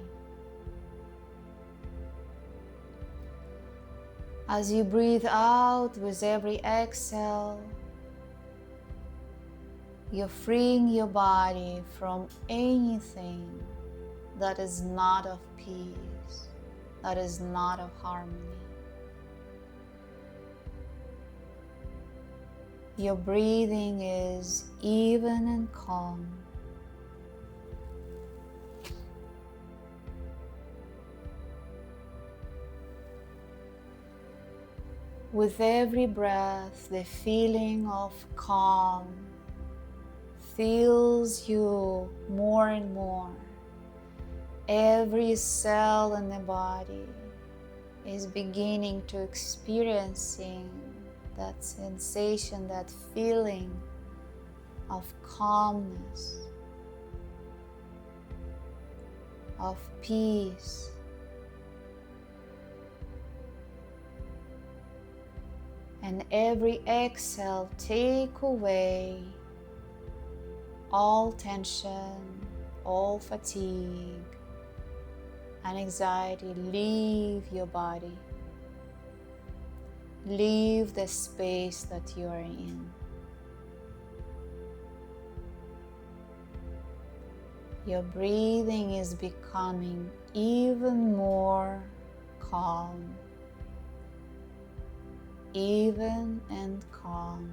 As you breathe out with every exhale, you're freeing your body from anything that is not of peace, that is not of harmony. Your breathing is even and calm. With every breath, the feeling of calm fills you more and more. Every cell in the body is beginning to experiencing that sensation, that feeling of calmness, of peace. And every exhale, take away all tension, all fatigue, and anxiety. Leave your body. Leave the space that you are in. Your breathing is becoming even more calm, even and calm.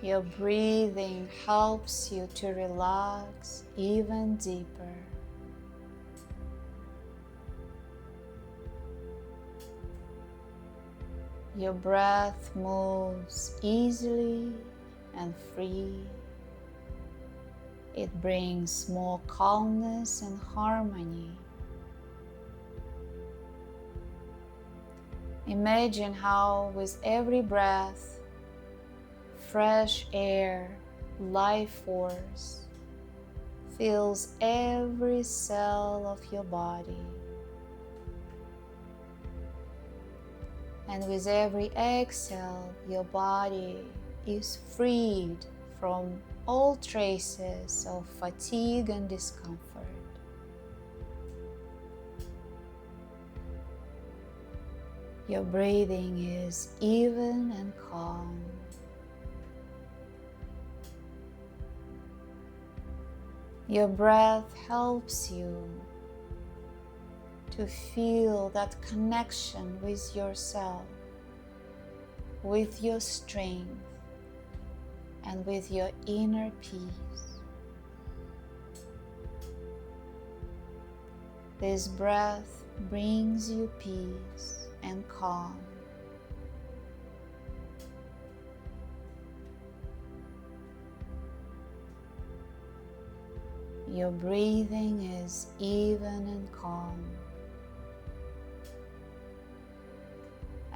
Your breathing helps you to relax even deeper. Your breath moves easily and free. It brings more calmness and harmony. Imagine how with every breath, fresh air, life force fills every cell of your body. And with every exhale, your body is freed from all traces of fatigue and discomfort. Your breathing is even and calm. Your breath helps you to feel that connection with yourself, with your strength, and with your inner peace. This breath brings you peace and calm. Your breathing is even and calm.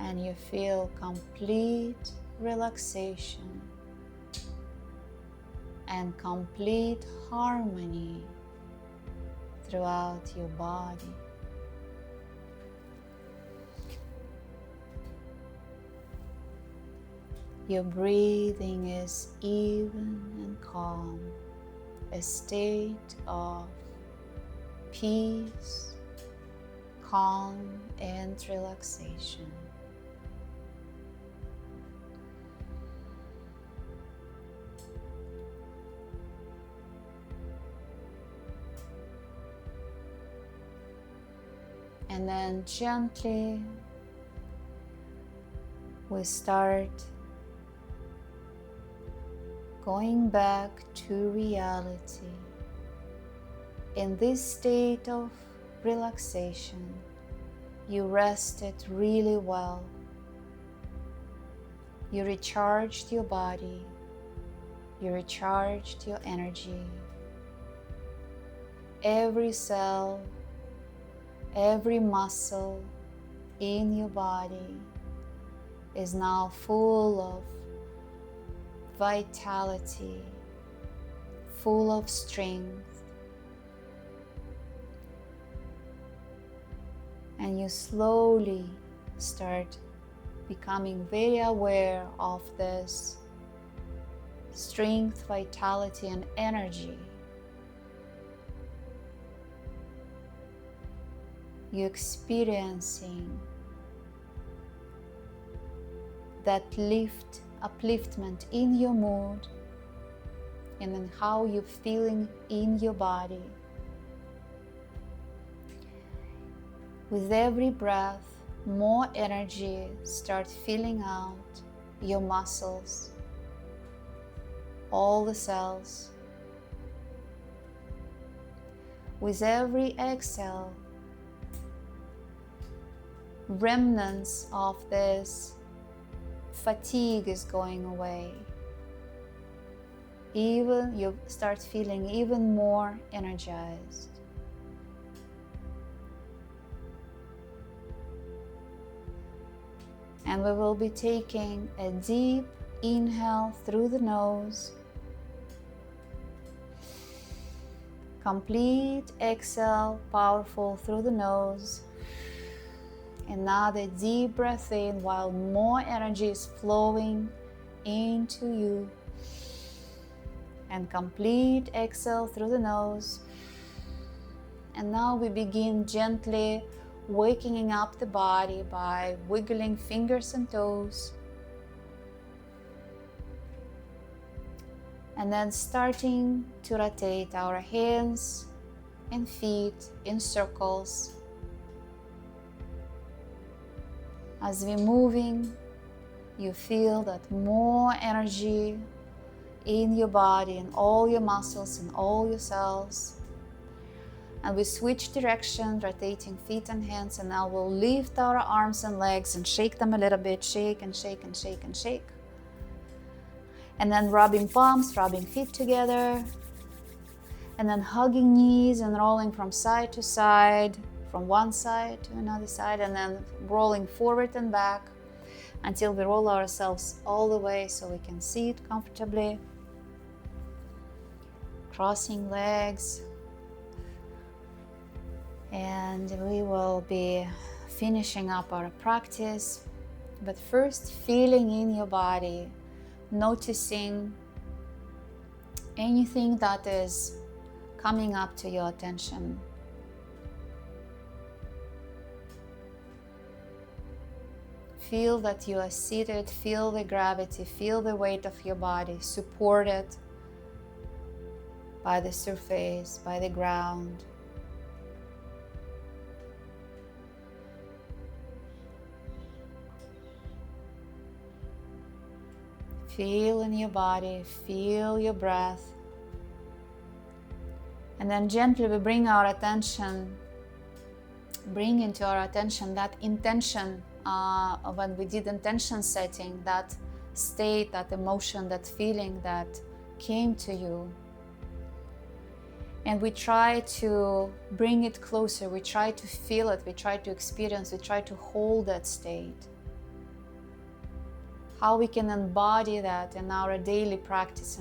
and you feel complete relaxation and complete harmony throughout your body. Your breathing is even and calm, a state of peace, calm, and relaxation. And then gently we start going back to reality. In this state of relaxation, you rested really well. You recharged your body, you recharged your energy. Every cell, every muscle in your body is now full of vitality, full of strength. And you slowly start becoming very aware of this strength, vitality, and energy. You're experiencing that upliftment in your mood and in how you're feeling in your body. With every breath, more energy starts filling out your muscles, all the cells. With every exhale, remnants of this fatigue is going away. Even you start feeling even more energized. And we will be taking a deep inhale through the nose. Complete exhale, powerful through the nose. Another deep breath in while more energy is flowing into you. And complete exhale through the nose. And now we begin gently waking up the body by wiggling fingers and toes. And then starting to rotate our hands and feet in circles. As we're moving, you feel that more energy in your body, in all your muscles, in all your cells. And we switch direction, rotating feet and hands, and now we'll lift our arms and legs and shake them a little bit, shake and shake and shake and shake. And then rubbing palms, rubbing feet together, and then hugging knees and rolling from side to side, from one side to another side, and then rolling forward and back until we roll ourselves all the way so we can sit comfortably. Crossing legs. And we will be finishing up our practice, but first feeling in your body, noticing anything that is coming up to your attention. Feel that you are seated, feel the gravity, feel the weight of your body supported by the surface, by the ground. Feel in your body, feel your breath. And then gently we bring into our attention that intention when we did intention setting, that state, that emotion, that feeling that came to you. And we try to bring it closer, we try to feel it, we try to experience, we try to hold that state. how we can embody that in our daily practice,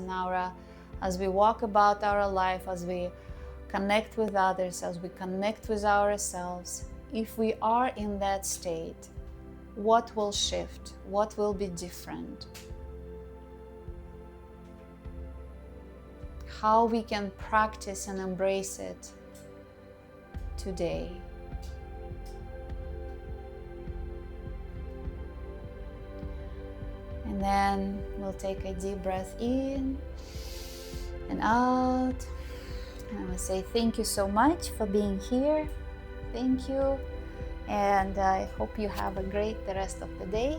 as we walk about our life, as we connect with others, as we connect with ourselves. If we are in that state, what will shift? What will be different? How we can practice and embrace it today. And then we'll take a deep breath in and out. And we'll say thank you so much for being here. Thank you. And I hope you have a great the rest of the day.